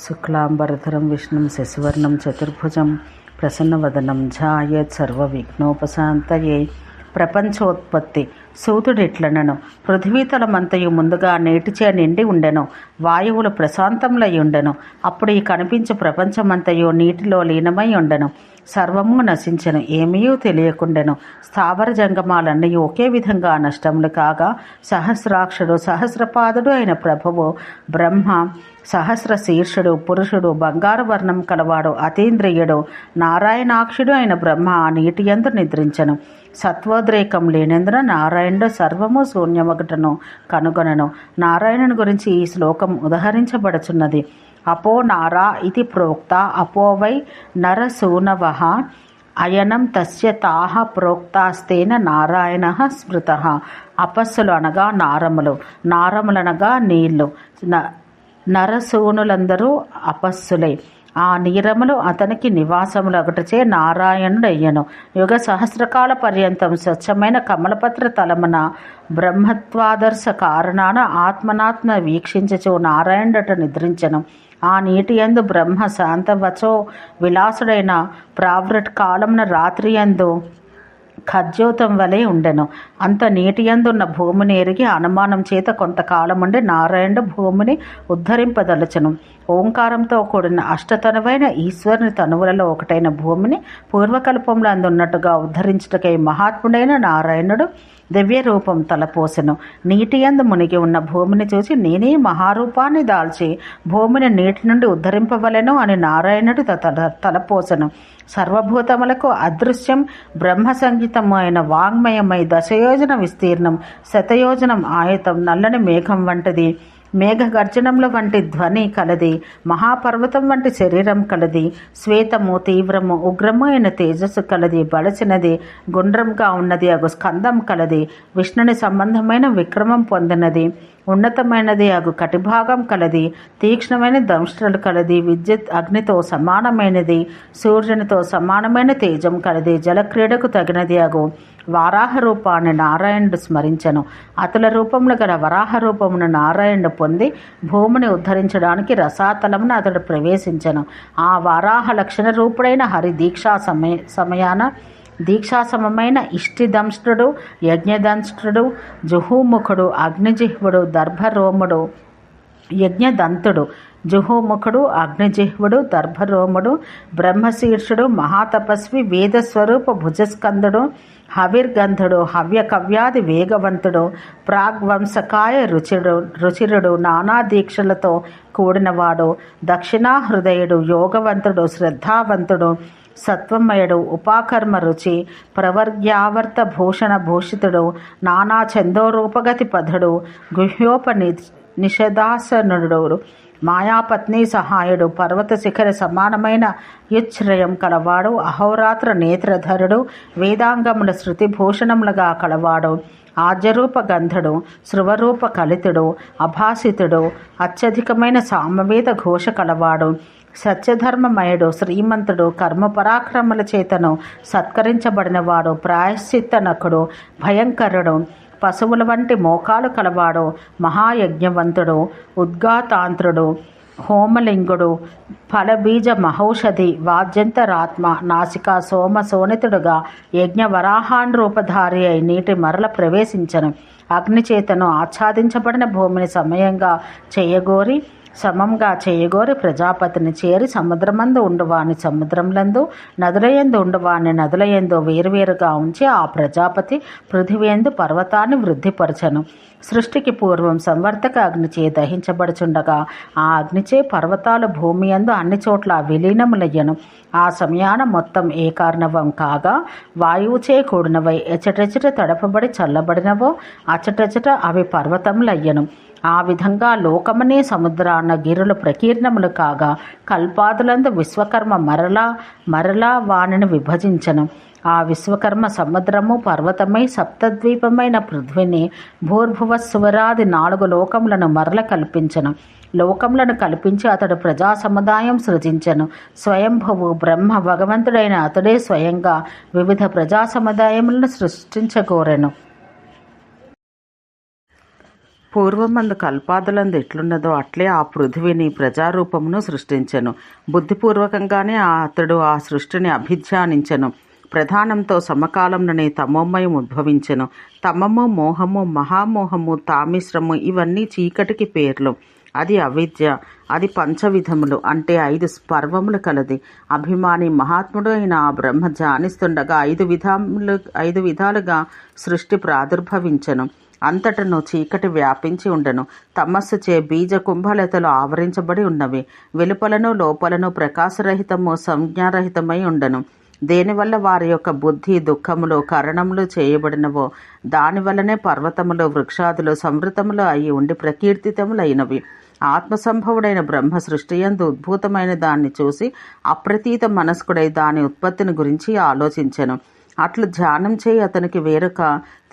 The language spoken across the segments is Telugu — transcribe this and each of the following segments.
శుక్లాంబరధరం విష్ణుం శశివర్ణం చతుర్భుజం ప్రసన్నవదనం ధ్యాయేత్ సర్వవిఘ్నోపశాంతయే. ప్రపంచోత్పత్తి సూతుడిట్లనను, పృథ్వీతలమంతయు ముందుగా నీటిచే నిండి ఉండెను, వాయువులు ప్రశాంతములై ఉండెను. అప్పుడు ఈ కనిపించు ప్రపంచమంతయు నీటిలో లీనమై ఉండెను, సర్వము నశించెను, ఏమీయూ తెలియకుండెను. స్థావర జంగమాలన్నీ ఒకే విధంగా నష్టములు కాగా, సహస్రాక్షుడు సహస్రపాదుడు అయిన ప్రభువు బ్రహ్మ సహస్ర శీర్షుడు పురుషుడు, బంగారు వర్ణం కలవాడు, అతీంద్రియుడు, నారాయణాక్షుడు అయిన బ్రహ్మ ఆ నీటి యందు నిద్రించెను. సత్వోద్రేకం లేనందున నారాయణుడు సర్వము శూన్యమగుటను కనుగొనను. నారాయణుని గురించి ఈ శ్లోకం ఉదహరించబడుచున్నది. అపో నారా ఇది ప్రోక్త అపో వై నరసూనవః అయనం తస్య తాః ప్రోక్తాస్తేన నారాయణ స్మృత. అపస్సులు అనగా నారములు, నారములనగా నీళ్లు. నరసూనులందరూ అపస్సులే. ఆ నీరములు అతనికి నివాసములగుటచే నారాయణుడయ్యను. యుగ సహస్రకాల పర్యంతం స్వచ్ఛమైన కమలపత్ర తలమున బ్రహ్మత్వాదర్శ కారణాన ఆత్మనాత్మ వీక్షించుచు నారాయణుడట నిద్రించెను. ఆ నీటి యందు బ్రహ్మ శాంతవచో విలాసుడైన ప్రావృట్ కాలమున రాత్రి యందు ఖజ్యోతం వలె ఉండెను. అంత నీటి యందున్న భూమిని ఎరిగి అనుమానం చేత కొంతకాలముండి నారాయణుడు భూమిని ఉద్ధరింపదలచెను. ఓంకారంతో కూడిన అష్టతనువైన ఈశ్వరుని తనువులలో ఒకటైన భూమిని పూర్వకల్పంలో అందున్నట్టుగా ఉద్ధరించుటకై మహాత్ముడైన నారాయణుడు దివ్య రూపం తలపోసెను. నీటి యందు మునిగి ఉన్న భూమిని చూసి, నేనే మహారూపాన్ని దాల్చి భూమిని నీటి నుండి ఉద్ధరింపవలెను అని నారాయణుడు తలపోసెను. సర్వభూతములకు అదృశ్యం బ్రహ్మ సంగీతము అయిన వాంగ్మయమై దశయోజన విస్తీర్ణం, శతయోజనం ఆయతం, నల్లని మేఘం వంటిది, మేఘ గర్జనముల వంటి ధ్వని కలది, మహాపర్వతం వంటి శరీరం కలది, శ్వేతము తీవ్రము ఉగ్రము అయిన తేజస్సు కలది, బలసినది గుండ్రంగా ఉన్నది అగు స్కందం కలది, విష్ణుని సంబంధమైన విక్రమం పొందినది, ఉన్నతమైనది అగు కటిభాగం కలది, తీక్ష్ణమైన దంష్ట్రలు కలది, విద్యుత్ అగ్నితో సమానమైనది, సూర్యునితో సమానమైన తేజం కలది, జలక్రీడకు తగినది అగు వారాహ రూపాన్ని నారాయణుడు స్మరించెను. అతుల రూపములు గల వరాహ రూపమును నారాయణుడు పొంది భూమిని ఉద్ధరించడానికి రసాతలమును అతడు ప్రవేశించెను. ఆ వారాహ లక్షణ రూపుడైన హరి దీక్షాసమమైన ఇష్టిదంష్ట్రుడు, యజ్ఞదంష్ట్రుడు, జుహూముఖుడు, అగ్నిజిహ్వుడు, దర్భరోముడు, యజ్ఞదంతుడు, జుహూముఖుడు, అగ్నిజిహ్వుడు, దర్భరోముడు, బ్రహ్మశీర్షుడు, మహాతపస్వి, వేదస్వరూప భుజస్కందుడు, హవిర్గంధుడు, హవ్యకవ్యాది వేగవంతుడు, ప్రాగ్వంశకాయ రుచిరుడు, నానా దీక్షలతో కూడినవాడు, దక్షిణా హృదయుడు, యోగవంతుడు, శ్రద్ధావంతుడు, సత్వమయుడు, ఉపాకర్మ రుచి, ప్రవర్గ్యావర్త భూషణ భూషితుడు, నానా ఛందోరూపగతి పధుడు, నిషదాసనుడు, మాయాపత్ని సహాయుడు, పర్వత శిఖర సమానమైన యుచ్ఛ్రయం కలవాడు, అహోరాత్ర నేత్రధరుడు, వేదాంగముల శృతిభూషణములుగా కలవాడు, ఆజ్యరూప గంధుడు, శృవరూప కలితుడు, అభాసితుడు, అత్యధికమైన సామవేద ఘోష కలవాడు, సత్యధర్మమయుడు, శ్రీమంతుడు, కర్మపరాక్రమల చేతను సత్కరించబడినవాడు, ప్రాయశ్చిత్తనకుడు, భయంకరుడు, పశువుల వంటి మోకాలు కలవాడు, మహాయజ్ఞవంతుడు, ఉద్గాతాంత్రుడు, హోమలింగుడు, ఫలబీజ మహౌషధి, వాద్యంతరాత్మ, నాసికా సోమ శోణితుడుగా యజ్ఞవరాహాన్ అయి నీటి మరల ప్రవేశించను. అగ్నిచేతను ఆచ్ఛాదించబడిన భూమిని సమంగా చేయగోరి ప్రజాపతిని చేరి సముద్రమందు ఉండువాని సముద్రములందు, నదులయందు ఉండువాని నదులయందు వేరువేరుగా ఉంచి ఆ ప్రజాపతి పృథివీయందు పర్వతాన్ని వృద్ధిపరచను. సృష్టికి పూర్వం సంవర్ధక అగ్నిచే దహించబడుచుండగా ఆ అగ్నిచే పర్వతాలు భూమి యందు అన్ని చోట్ల విలీనములయ్యను. ఆ సమయాన మొత్తం ఏకార్ణవం కాగా వాయువుచే కూడినవై ఎచటెచట తడపబడి చల్లబడినవో అచటెచట అవి పర్వతములయ్యను. ఆ విధంగా లోకమనే సముద్రాన గిరులు ప్రకీర్ణములు కాగా కల్పాదులందు విశ్వకర్మ మరలా వానిని విభజించను. ఆ విశ్వకర్మ సముద్రము పర్వతమై సప్తద్వీపమైన పృథ్వీని భూర్భువస్సువరాది 4 లోకములను మరల కల్పించను. లోకములను కల్పించి అతడు ప్రజా సముదాయం సృజించెను. స్వయంభువు బ్రహ్మ భగవంతుడైన అతడే స్వయంగా వివిధ ప్రజా సముదాయములను సృష్టించగోరెను. పూర్వమందు కల్పాదులందు ఎట్లున్నదో అట్లే ఆ పృథివిని ప్రజారూపమును సృష్టించెను. బుద్ధిపూర్వకంగానే అతడు ఆ సృష్టిని అభిధ్యానించెను. ప్రధానంతో సమకాలంలోనే తమోమయం ఉద్భవించెను. తమము, మోహము, మహామోహము, తామిశ్రము ఇవన్నీ చీకటికి పేర్లు. అది అవిద్య. అది పంచవిధములు అంటే 5 పర్వములు కలది. అభిమాని మహాత్ముడు అయిన ఆ బ్రహ్మ ధ్యానిస్తుండగా 5 విధాలుగా సృష్టి ప్రాదుర్భవించెను. అంతటను చీకటి వ్యాపించి ఉండెను. తమస్సుచే బీజ కుంభలతలు ఆవరించబడి ఉన్నవి. వెలుపలను లోపలను ప్రకాశరహితము సంజ్ఞారహితమై ఉండెను. దేనివల్ల వారి యొక్క బుద్ధి దుఃఖములు కరణములు చేయబడినవో దానివల్లనే పర్వతములు వృక్షాదులు సంవృతములు అయి ఉండి ప్రకీర్తితములైనవి. ఆత్మసంభవుడైన బ్రహ్మ సృష్టియందు ఉద్భూతమైన దాన్ని చూసి అప్రతీత మనస్కుడై దాని ఉత్పత్తిని గురించి ఆలోచించెను. అట్లు ధ్యానం చేయి అతనికి వేరొక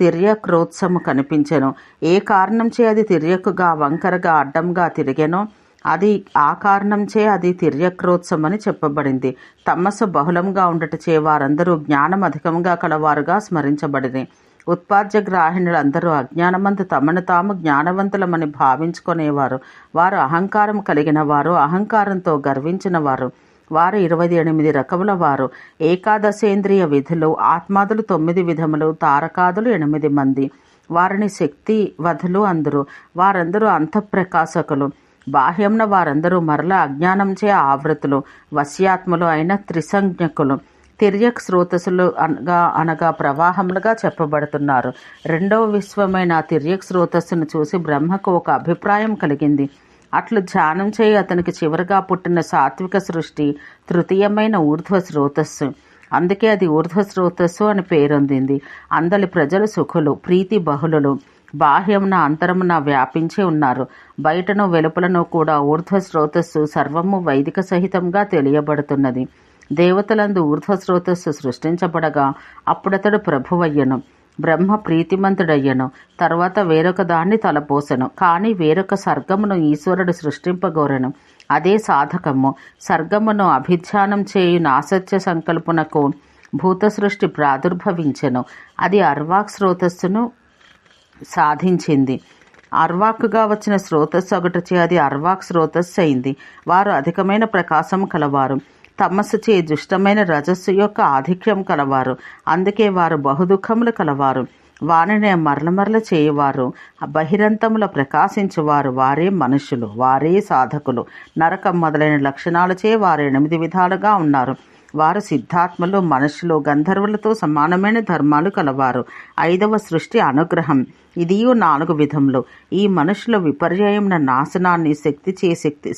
తిర్యక్రోత్సము కనిపించెను. ఏ కారణం చే అది తిర్యక్కుగా వంకరగా అడ్డంగా తిరిగెనో అది ఆ కారణంచే అది తిర్యక్రోత్సమని చెప్పబడింది. తమస్సు బహుళంగా ఉండటచే వారందరూ జ్ఞానం అధికంగా కలవారుగా స్మరించబడిరి. ఉత్పాద్యగ్రాహిణులందరూ అజ్ఞానమందు తమను తాము జ్ఞానవంతులమని భావించుకునేవారు. వారు అహంకారం కలిగిన వారు, అహంకారంతో గర్వించిన వారు. వారు 28 రకముల వారు. ఏకాదశేంద్రియ విధులు ఆత్మాదులు 9 విధములు, తారకాదులు 8 మంది. వారిని శక్తి వధులు అందరు. వారందరూ అంతఃప్రకాశకులు. బాహ్యంన వారందరూ మరల అజ్ఞానంచే ఆవృతులు, వశ్యాత్ములు అయిన త్రిసంజ్ఞకులు. తిర్యక్ స్రోతస్సులు అనగా ప్రవాహములుగా చెప్పబడుతున్నారు. రెండవ విశ్వమైన తిర్యక్ స్రోతస్సును చూసి బ్రహ్మకు ఒక అభిప్రాయం కలిగింది. అట్లు ధ్యానం చేయి అతనికి చివరిగా పుట్టిన సాత్విక సృష్టి తృతీయమైన ఊర్ధ్వ స్రోతస్సు. అందుకే అది ఊర్ధ్వ స్రోతస్సు అని పేరొందింది. అందలి ప్రజలు సుఖులు, ప్రీతి బహుళులు. బాహ్యమున అంతరమున వ్యాపించి ఉన్నారు. బయటను వెలుపలను కూడా ఊర్ధ్వ స్రోతస్సు సర్వము వైదిక సహితంగా తెలియబడుతున్నది. దేవతలందు ఊర్ధ్వ స్రోతస్సు సృష్టించబడగా అప్పుడతడు ప్రభువయ్యను. బ్రహ్మ ప్రీతిమంతుడయ్యను. తర్వాత వేరొక దాన్ని తలపోసెను. కానీ వేరొక సర్గమును ఈశ్వరుడు సృష్టింపగోరెను. అదే సాధకము. సర్గమును అభిధ్యానం చేయు నాసత్య సంకల్పునకు భూత సృష్టి ప్రాదుర్భవించెను. అది అర్వాక్ స్రోతస్సును సాధించింది. అర్వాక్గా వచ్చిన స్రోతస్సు ఒకటిచే అది అర్వాక్ స్రోతస్సు అయింది. వారు అధికమైన ప్రకాశం కలవారు. తమస్సు చే దుష్టమైన రజస్సు యొక్క ఆధిక్యం కలవారు. అందుకే వారు బహుదుఖములు కలవారు. వానినే మరల చేయువారు, బహిరంతముల ప్రకాశించువారు. వారే మనుషులు, వారే సాధకులు. నరకం మొదలైన లక్షణాలచే వారు 8 విధాలుగా ఉన్నారు. వారు సిద్ధాత్మలు, మనుషులు, గంధర్వులతో సమానమైన ధర్మాలు కలవారు. 5వ సృష్టి అనుగ్రహం. ఇదియు 4 విధములు. ఈ మనుషుల విపర్యయమున నాశనాన్ని శక్తి చే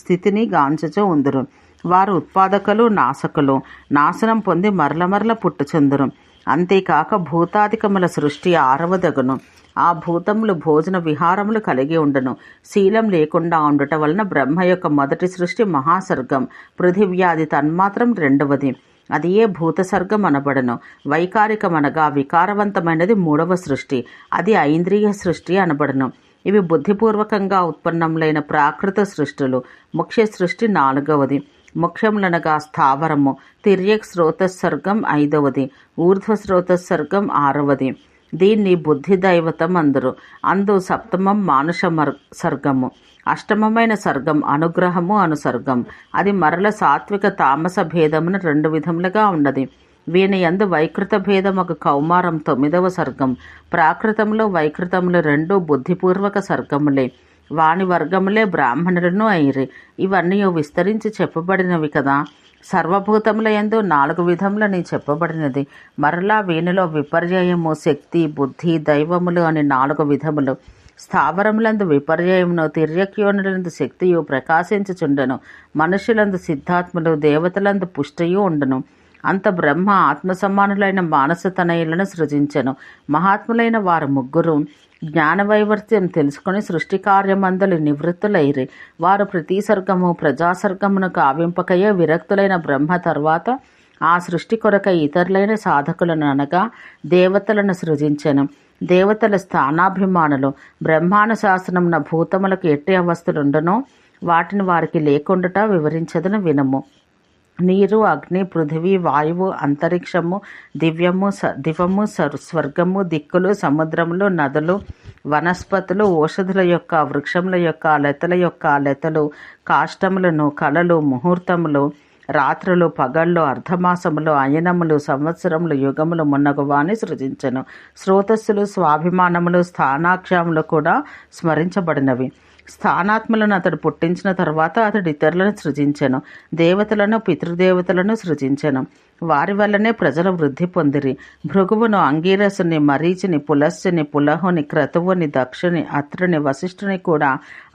స్థితిని గాంచుచూ ఉందురు. వారు ఉత్పాదకులు, నాశకులు. నాశనం పొంది మరల పుట్టుచెందురు. అంతేకాక భూతాధికముల సృష్టి 6వదగును. ఆ భూతములు భోజన విహారములు కలిగి ఉండను. శీలం లేకుండా ఉండుట వలన బ్రహ్మ యొక్క మొదటి సృష్టి మహాసర్గం. పృథివ్యాది తన్మాత్రం 2వది. అది ఏ భూతసర్గం అనబడను. వైకారికమనగా వికారవంతమైనది 3వ సృష్టి. అది ఐంద్రియ సృష్టి అనబడను. ఇవి బుద్ధిపూర్వకంగా ఉత్పన్నములైన ప్రాకృత సృష్టులు. ముఖ్య సృష్టి 4వది. ముఖ్యములనగా స్థావరము. తిర్యక్ స్రోతస్సర్గం 5వది. ఊర్ధ్వ స్రోతస్సర్గం 6వది. దీన్ని బుద్ధి దైవతం అందరు. అందు సప్తమం మానుష సర్గము. అష్టమమైన సర్గం అనుగ్రహము అనుసర్గం. అది మరల సాత్విక తామస భేదమున 2 విధములుగా ఉన్నది. వీని యందు వైకృత భేదం ఒక కౌమారం 9వ సర్గం. ప్రాకృతములు వైకృతములు 2 బుద్ధిపూర్వక సర్గములే. వాని వర్గములే బ్రాహ్మణులను అయిరి. ఇవన్నీ విస్తరించి చెప్పబడినవి కదా. సర్వభూతముల యందు 4 విధములని చెప్పబడినది. మరలా వీనిలో విపర్యయము, శక్తి, బుద్ధి, దైవములు అని 4 విధములు. స్థావరములందు విపర్యయమును, తిర్యక్యోనులందు శక్తియు ప్రకాశించుచుండెను. మనుషులందు సిద్ధాత్ములు, దేవతలందు పుష్టియు ఉండను. అంత బ్రహ్మ ఆత్మసమానులైన మానస తనయులను సృజించెను. మహాత్ములైన వారు 3 జ్ఞానవైవర్త్యం తెలుసుకుని సృష్టి కార్యమందలి నివృత్తులైరి. వారు ప్రతి సర్గము ప్రజాసర్గమును కావింపకయే విరక్తులైన బ్రహ్మ తర్వాత ఆ సృష్టి కొరకై ఇతరులైన సాధకులను అనగా దేవతలను సృజించెను. దేవతల స్థానాభిమానులు. బ్రహ్మానుశాసనమున భూతములకు ఎట్టి అవస్థలుండనో వాటిని వారికి లేకుండుట వివరించదను వినము. నీరు, అగ్ని, పృథివీ, వాయువు, అంతరిక్షము, దివము, స్వర్గము, దిక్కులు, సముద్రములు, నదులు, వనస్పతులు, ఓషధుల యొక్క, వృక్షముల యొక్క, లతల యొక్క, లతలు, కాష్టములను, కళలు, ముహూర్తములు, రాత్రులు, పగళ్ళు, అర్ధమాసములు, అయనములు, సంవత్సరములు, యుగములు మున్నగువాని సృజించెను. స్రోతస్సులు, స్వాభిమానములు, స్థానాక్షములు కూడా స్మరించబడినవి. స్థానాత్మలను అతడు పుట్టించిన తర్వాత అతడు ఇతరులను సృజించెను. దేవతలను, పితృదేవతలను సృజించెను. వారి వల్లనే ప్రజలు వృద్ధి పొందిరి. భృగువును, అంగీరసుని, మరీచిని, పులస్సుని, పులహుని, క్రతువుని, దక్షుని, అత్రుని, వశిష్ఠుని కూడా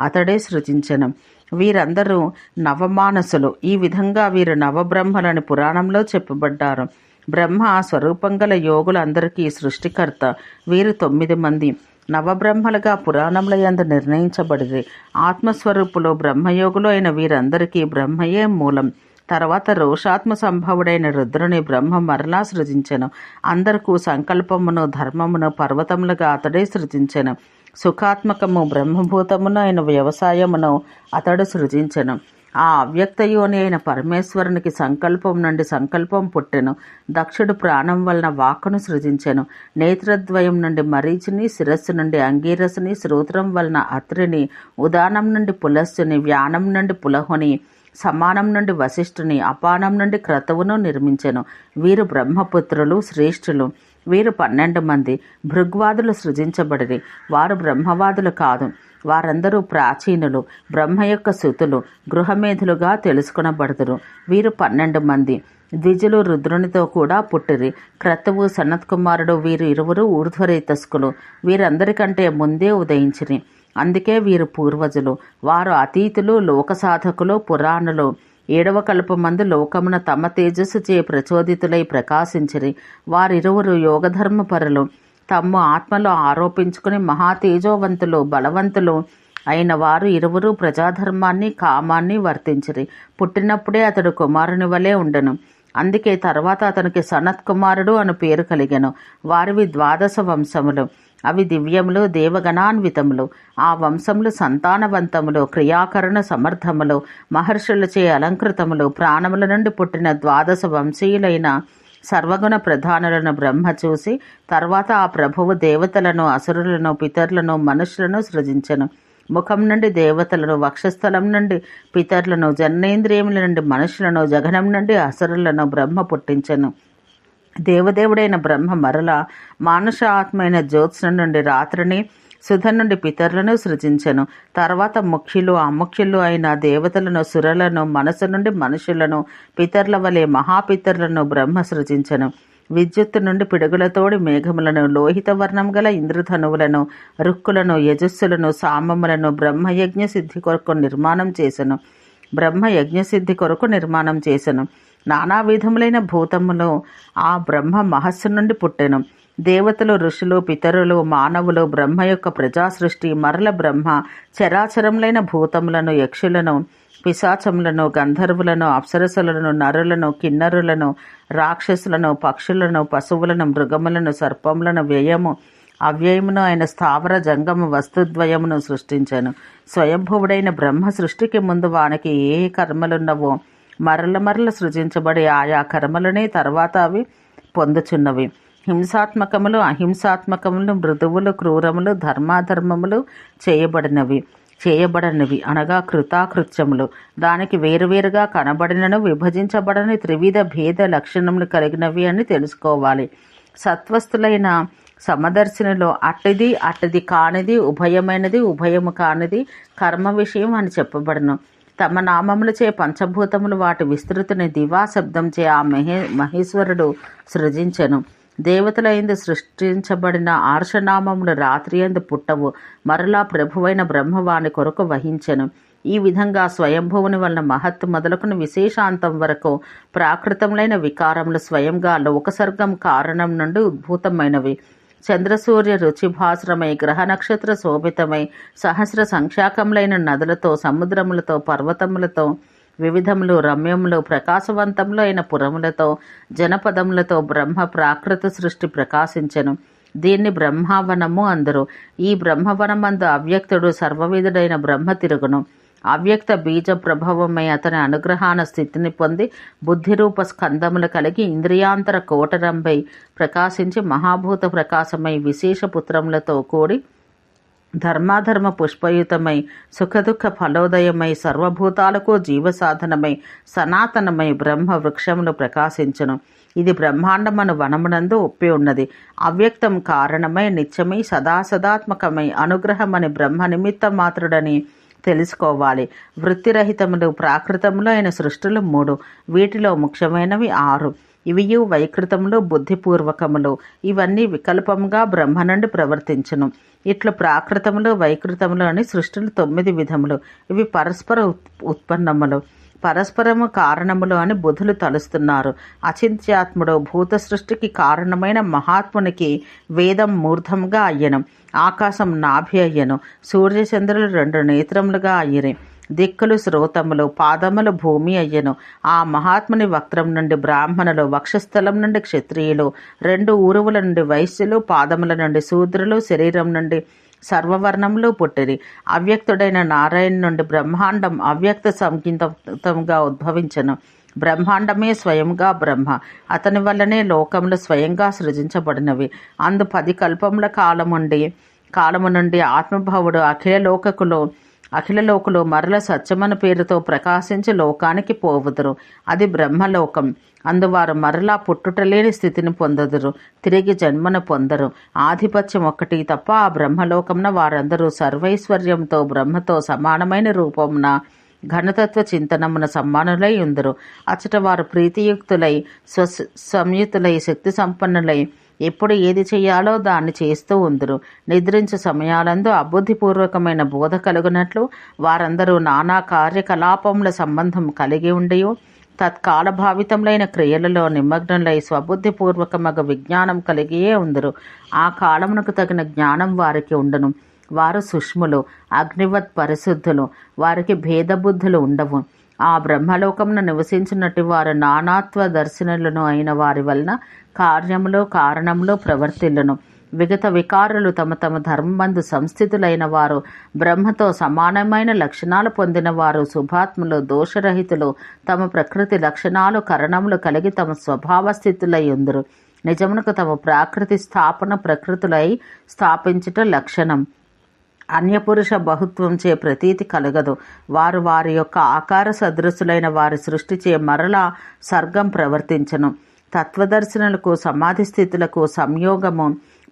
అతడే సృజించెను. వీరందరూ నవమానసులు. ఈ విధంగా వీరు నవబ్రహ్మలని పురాణంలో చెప్పబడ్డారు. బ్రహ్మ స్వరూపంగల యోగులందరికీ సృష్టికర్త. వీరు 9 మంది నవబ్రహ్మలుగా పురాణముల యందు నిర్ణయించబడిరి. ఆత్మస్వరూపులు బ్రహ్మయోగులు అయిన వీరందరికీ బ్రహ్మయే మూలం. తర్వాత రోషాత్మ సంభవుడైన రుద్రుని బ్రహ్మ మరలా సృజించెను. అందరికీ సంకల్పమును, ధర్మమును పర్వతములుగా అతడే సృజించెను. సుఖాత్మకము బ్రహ్మభూతమును అయిన వ్యవసాయమును అతడు సృజించెను. ఆ అవ్యక్తయోని అయిన పరమేశ్వరునికి సంకల్పం నుండి సంకల్పం పుట్టెను. దక్షుడు ప్రాణం వలన వాక్కును సృజించెను. నేత్రద్వయం నుండి మరీచిని, శిరస్సు నుండి అంగీరసుని, శ్రోత్రం వలన అత్రిని, ఉదానం నుండి పులస్సుని, వ్యానం నుండి పులహుని, సమానం నుండి వశిష్ఠుని, అపానం నుండి క్రతువును నిర్మించెను. వీరు బ్రహ్మపుత్రులు, శ్రేష్ఠులు. వీరు 12 మంది. భృగ్వాదులు సృజించబడిరి. వారు బ్రహ్మవాదులు కాదు. వారందరూ ప్రాచీనులు, బ్రహ్మ యొక్క సుతులు, గృహమేధులుగా తెలుసుకొనబడుదురు. వీరు 12 మంది. ద్విజులు రుద్రునితో కూడా పుట్టిరి. క్రతువు, సనత్కుమారుడు వీరు ఇరువురు ఊర్ధ్వరేతస్కులు. వీరందరికంటే ముందే ఉదయించిరి. అందుకే వీరు పూర్వజులు. వారు అతీతులు, లోకసాధకులు, పురాణులు. 7వ కల్పమందు లోకమున తమ తేజస్సు చే ప్రచోదితులై ప్రకాశించిరి. వారిరువురు యోగధర్మపరులు. తమ్ము ఆత్మలో ఆరోపించుకుని మహాతేజోవంతులు, బలవంతులు అయిన వారు ఇరువురు ప్రజాధర్మాన్ని, కామాన్ని వర్తించిరి. పుట్టినప్పుడే అతడు కుమారుని వలె ఉండెను. అందుకే తర్వాత అతనికి సనత్ కుమారుడు అను పేరు కలిగెను. వారివి 12 వంశములు. అవి దివ్యములు, దేవగణాన్వితములు. ఆ వంశములు సంతానవంతములు, క్రియాకరణ సమర్థములు, మహర్షులచే అలంకృతములు. ప్రాణముల నుండి పుట్టిన 12 వంశీయులైన సర్వగుణ ప్రధానులను బ్రహ్మ చూసి తర్వాత ఆ ప్రభువు దేవతలను, అసురులను, పితరులను, మనుషులను సృజించెను. ముఖం నుండి దేవతలను, వక్షస్థలం నుండి పితరులను, జననేంద్రియముల నుండి మనుషులను, జగనం నుండి అసురులను బ్రహ్మ పుట్టించెను. దేవదేవుడైన బ్రహ్మ మరల మానుష ఆత్మైన జ్యోత్స్న నుండి రాత్రిని, సుధ నుండి పితరులను సృజించెను. తర్వాత ముఖ్యులు, అముఖ్యులు అయిన దేవతలను, సురలను, మనసు నుండి మనుషులను, పితరుల వలె మహాపితరులను బ్రహ్మ సృజించెను. విద్యుత్తు నుండి పిడుగులతోడి మేఘములను, లోహిత వర్ణం గల ఇంద్రధనువులను, రుక్కులను, యజస్సులను, సామములను బ్రహ్మయజ్ఞ సిద్ధి కొరకు నిర్మాణం చేసెను. నానా విధములైన భూతములు ఆ బ్రహ్మ మహస్సు నుండి పుట్టెను. దేవతలు, ఋషులు, పితరులు, మానవులు బ్రహ్మ యొక్క ప్రజా సృష్టి. మరల బ్రహ్మ చరాచరములైన భూతములను, యక్షులను, పిశాచములను, గంధర్వులను, అప్సరసులను, నరులను, కిన్నరులను, రాక్షసులను, పక్షులను, పశువులను, మృగములను, సర్పములను, వ్యయము అవ్యయమును అయిన స్థావర జంగమ వస్తుద్వయమును సృష్టించెను. స్వయంభువుడైన బ్రహ్మ సృష్టికి ముందు వానికి ఏ కర్మలున్నవో మరల సృజించబడి ఆయా కర్మలనే తర్వాత అవి పొందుచున్నవి. హింసాత్మకములు, అహింసాత్మకములు, మృదువులు, క్రూరములు, ధర్మాధర్మములు చేయబడనివి అనగా కృతాకృత్యములు. దానికి వేరువేరుగా కనబడినను విభజించబడని త్రివిధ భేద లక్షణములు కలిగినవి అని తెలుసుకోవాలి. సత్వస్తులైన సమదర్శినిలో అట్టిది కానిది, ఉభయమైనది, ఉభయము కానిది కర్మ విషయం అని చెప్పబడను. తమ నామములచే పంచభూతములు వాటి విస్తృతిని దివా శబ్దంచే ఆ మహేశ్వరుడు సృజించెను. దేవతల యందు సృష్టించబడిన ఆర్షనామములు రాత్రి యందు పుట్టవు. మరలా ప్రభువైన బ్రహ్మ వాని కొరకు వహించెను. ఈ విధంగా స్వయంభువుని వలన మహత్తు మొదలుకుని విశేషాంతం వరకు ప్రాకృతములైన వికారములు స్వయంగా లోకసర్గం కారణం నుండి ఉద్భూతమైనవి. చంద్రసూర్య రుచిభాస్రమై, గ్రహ నక్షత్ర శోభితమై, సహస్ర సంఖ్యాకములైన నదులతో, సముద్రములతో, పర్వతములతో, వివిధములు, రమ్యములు, ప్రకాశవంతములు అయిన పురములతో, జనపదములతో బ్రహ్మ ప్రాకృత సృష్టి ప్రకాశించెను. దీన్ని బ్రహ్మావనము అందరు. ఈ బ్రహ్మవనమందు అవ్యక్తుడు సర్వవిధుడైన బ్రహ్మ తిరుగును. అవ్యక్త బీజ ప్రభావమై అతని అనుగ్రహాన స్థితిని పొంది బుద్ధిరూప స్కందములు కలిగి ఇంద్రియాంతర కోటరంపై ప్రకాశించి మహాభూత ప్రకాశమై విశేష పుత్రములతో కూడి ధర్మాధర్మ పుష్పయుతమై సుఖదుఖ ఫలోదయమై సర్వభూతాలకు జీవసాధనమై సనాతనమై బ్రహ్మ వృక్షమును ప్రకాశించును. ఇది బ్రహ్మాండమను వనమునందు ఒప్పి ఉన్నది. అవ్యక్తం కారణమై నిత్యమై సదాసదాత్మకమై అనుగ్రహమని బ్రహ్మ నిమిత్త మాత్రుడని తెలుసుకోవాలి. వృత్తిరహితములు ప్రాకృతములు అయిన సృష్టులు 3, వీటిలో ముఖ్యమైనవి 6. ఇవియు వైకృతములు బుద్ధిపూర్వకములు. ఇవన్నీ వికల్పముగా బ్రహ్మ నుండి ప్రవర్తించును. ఇట్లు ప్రాకృతములు వైకృతములు అని సృష్టులు 9 విధములు. ఇవి పరస్పర ఉత్పన్నములు, పరస్పరము కారణములు అని బుధులు తలుస్తున్నారు. అచింత్యాత్ముడు భూత సృష్టికి కారణమైన మహాత్మునికి వేదం మూర్ధముగా అయ్యను, ఆకాశం నాభి అయ్యను, సూర్యచంద్రులు 2 నేత్రములుగా అయ్యని, దిక్కులు శ్రోతములు, పాదములు భూమి అయ్యను. ఆ మహాత్ముని వక్రం నుండి బ్రాహ్మణులు, వక్షస్థలం నుండి క్షత్రియులు, 2 ఊరువుల నుండి వైశ్యులు, పాదముల నుండి శూద్రులు, శరీరం నుండి సర్వవర్ణములు పుట్టిరి. అవ్యక్తుడైన నారాయణ నుండి బ్రహ్మాండం అవ్యక్త సంగీతంగా ఉద్భవించను. బ్రహ్మాండమే స్వయంగా బ్రహ్మ. అతని వల్లనే లోకములు స్వయంగా సృజించబడినవి. అందు 10 కల్పముల కాలము నుండి ఆత్మభావుడు అఖిల లోకులు మరల సత్యమను పేరుతో ప్రకాశించి లోకానికి పోవుదురు. అది బ్రహ్మలోకం. అందువారు మరలా పుట్టుటలేని స్థితిని పొందదురు, తిరిగి జన్మను పొందరు. ఆధిపత్యం ఒక్కటి తప్ప ఆ బ్రహ్మలోకమున వారందరూ సర్వైశ్వర్యంతో బ్రహ్మతో సమానమైన రూపమున ఘనతత్వ చింతనమున సమ్మానులై ఉందరు. అచ్చట వారు ప్రీతియుక్తులై సంయుతులై శక్తి సంపన్నులై ఎప్పుడు ఏది చేయాలో దాన్ని చేస్తూ ఉందరు. నిద్రించు సమయాలందు అబుద్ధిపూర్వకమైన బోధ కలుగునట్లు వారందరూ నానా కార్యకలాపముల సంబంధం కలిగి ఉండియు తత్కాల భావితములైన క్రియలలో నిమగ్నులై స్వబుద్ధిపూర్వకమగ విజ్ఞానం కలిగియే ఉందరు. ఆ కాలమునకు తగిన జ్ఞానం వారికి ఉండును. వారు సుష్ములు, అగ్నివత్ పరిశుద్ధులు. వారికి భేదబుద్ధులు ఉండవు. ఆ బ్రహ్మలోకమును నివసించినట్టు వారు నానాత్వ దర్శనులను అయిన వారి వలన కార్యములు కారణములు ప్రవర్తిల్లును. విగత వికారులు తమ తమ ధర్మందు సంస్థితులైన వారు, బ్రహ్మతో సమానమైన లక్షణాలు పొందిన వారు, శుభాత్ములు, దోషరహితులు, తమ ప్రకృతి లక్షణాలు కరణములు కలిగి తమ స్వభావ స్థితులై ఉందరు. నిజమునకు తమ ప్రాకృతి స్థాపన ప్రకృతులై స్థాపించుట లక్షణం. అన్యపురుష బహుత్వంచే ప్రతీతి కలగదు. వారు వారి యొక్క ఆకార సదృశులైన వారి సృష్టిచే మరలా సర్గం ప్రవర్తించను. తత్వదర్శనులకు సమాధి స్థితులకు సంయోగము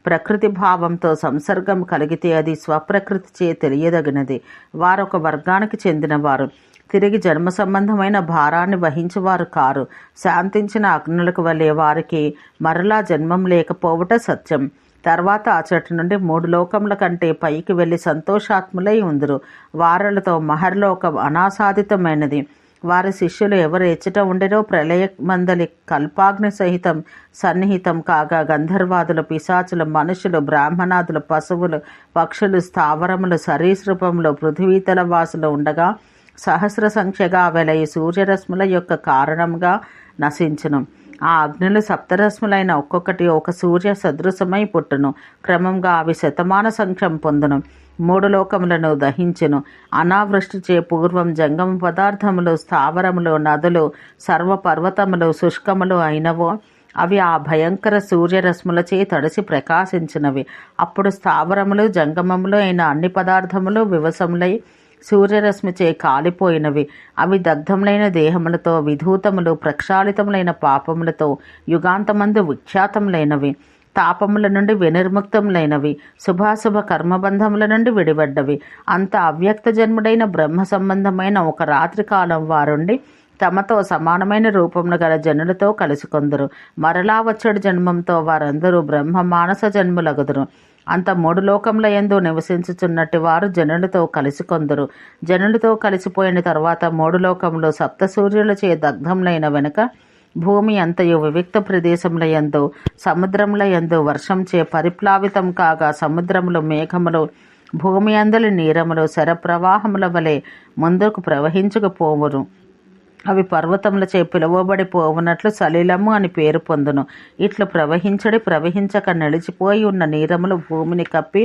ప్రకృతి భావంతో సంసర్గం కలిగితే అది స్వప్రకృతిచే తెలియదగినది. వారొక వర్గానికి చెందినవారు. తిరిగి జన్మ సంబంధమైన భారాన్ని వహించేవారు కారు. శాంతించిన అగ్నులకు వలె వారికి మరలా జన్మం లేకపోవట సత్యం. తర్వాత అచటి నుండి 3 లోకముల కంటే పైకి వెళ్ళి సంతోషాత్ములై ఉందరు. వారలతో మహర్లోకం అనాసాదితమైనది. వారి శిష్యులు ఎవరు ఎచ్చట ఉండేరో ప్రళయ మందలి కల్పాగ్ని సహితం సన్నిహితం కాగా గంధర్వాదులు, పిశాచులు, మనుషులు, బ్రాహ్మణాదులు, పశువులు, పక్షులు, స్థావరములు, సరీసృపములు, పృథివీతల వాసులు ఉండగా సహస్ర సంఖ్యగా వెలై సూర్యరశ్ముల యొక్క కారణంగా నశించును. ఆ అగ్నులు సప్తరశ్ములైన ఒక్కొక్కటి ఒక సూర్య సదృశమై పుట్టును. క్రమంగా అవి శతమాన సంఖ్యం పొందును. 3 లోకములను దహించును. అనావృష్టిచే పూర్వం జంగమ పదార్థములు, స్థావరములు, నదులు, సర్వపర్వతములు శుష్కములు అయినవో అవి ఆ భయంకర సూర్యరశ్ములచే తడిసి ప్రకాశించినవి. అప్పుడు స్థావరములు జంగమములు అయిన అన్ని పదార్థములు వివసములై సూర్యరశ్మిచే కాలిపోయినవి. అవి దగ్ధములైన దేహములతో, విధూతములు, ప్రక్షాళితములైన పాపములతో యుగాంతమందు విఖ్యాతములైనవి. తాపముల నుండి వినిర్ముక్తములైనవి. శుభాశుభ కర్మబంధముల నుండి విడిపడ్డవి. అంత అవ్యక్త జన్ముడైన బ్రహ్మ సంబంధమైన ఒక రాత్రి కాలం వారుండి తమతో సమానమైన రూపమును గల జనులతో కలుసుకొందరు. మరలా వచ్చడి జన్మంతో వారందరూ బ్రహ్మ మానస జన్ములగుదురు. అంత 3 లోకముల యందు నివసించుచున్నట్టు వారు జనులతో కలిసికొందరు. జనులతో కలిసిపోయిన తర్వాత 3 లోకములు సప్తసూర్యులచే దగ్ధములైన వెనుక భూమి అంతయు వివిక్త ప్రదేశముల యందు సముద్రముల యందు వర్షంచే పరిప్లావితం కాగా సముద్రములు, మేఘములు, భూమి అందలి నీరములు శరప్రవాహముల వలె ముందుకు ప్రవహించుకుపోవును. అవి పర్వతములచే పిలువబడిపోవునట్లు సలిలము అని పేరు పొందును. ఇట్లు ప్రవహించక నిలిచిపోయి ఉన్న నీరములు భూమిని కప్పి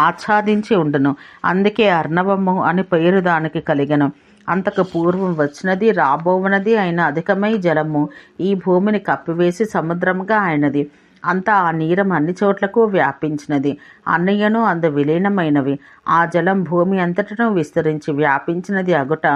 ఆచ్ఛాదించి ఉండును. అందుకే అర్ణవము అని పేరు దానికి కలిగెను. అంతకు పూర్వం వచ్చినది రాబోవునది అయిన అధికమై జలము ఈ భూమిని కప్పివేసి సముద్రముగా అయినది. అంతా ఆ నీరం అన్ని చోట్లకు వ్యాపించినది. అన్నయ్యను అందు విలీనమైనవి. ఆ జలం భూమి అంతటను విస్తరించి వ్యాపించినది అగుట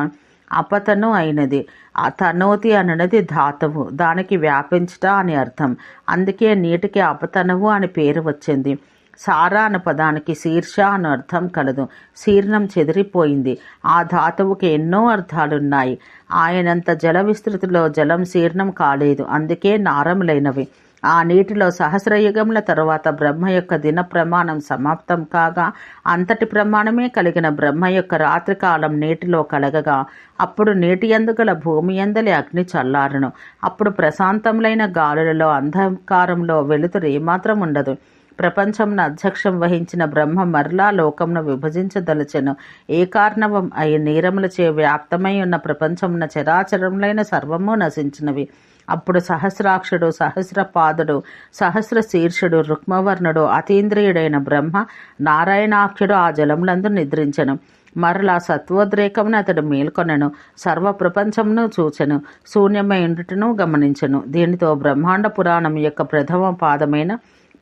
అపతను అయినది. తనోతి అనున్నది ధాతువు, దానికి వ్యాపించుట అని అర్థం. అందుకే నీటికి అపతనవు అని పేరు వచ్చింది. సారా అను పదానికి శీర్ష అను అర్థం కలదు. శీర్ణం చెదిరిపోయింది. ఆ ధాతువుకి ఎన్నో అర్థాలున్నాయి. ఆయనంత జల విస్తృతిలో జలం శీర్ణం కాలేదు. అందుకే నారములైనవి. ఆ నీటిలో సహస్రయుగముల తరువాత బ్రహ్మ యొక్క దిన ప్రమాణం సమాప్తం కాగా అంతటి ప్రమాణమే కలిగిన బ్రహ్మ యొక్క రాత్రికాలం నీటిలో కలగగా అప్పుడు నీటి యందు గల భూమి యందలి అగ్ని చల్లారును. అప్పుడు ప్రశాంతములైన గాలులలో అంధకారంలో వెలుతురు ఏమాత్రం ఉండదు. ప్రపంచంను అధ్యక్షం వహించిన బ్రహ్మ మరలా లోకంను విభజించదలచెను. ఏ కారణవం అయి నీరములచే వ్యాప్తమై ఉన్న ప్రపంచమున చరాచరములైన సర్వము నశించినవి. అప్పుడు సహస్రాక్షుడు, సహస్రపాదుడు, సహస్ర శీర్షుడు, రుక్మవర్ణుడు, అతీంద్రియుడైన బ్రహ్మ నారాయణాఖ్యుడు ఆ జలములందు నిద్రించెను. మరలా సత్వోద్రేకమును అతడు మేల్కొనెను. సర్వ ప్రపంచమును చూచెను, శూన్యమై ఉండుటను గమనించెను. దీనితో బ్రహ్మాండ పురాణం యొక్క ప్రథమ పాదమైన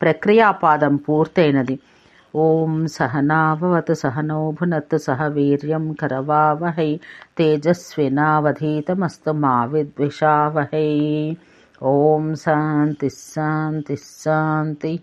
ప్రక్రియాపాదం పూర్తయినది. ఓం సహనావవతు సహనౌ భునత్తు సహ వీర్యం కరవావహై తేజస్వినావధీతమస్తు మా విద్విషావహై. ఓం శాంతి శాంతి శాంతి.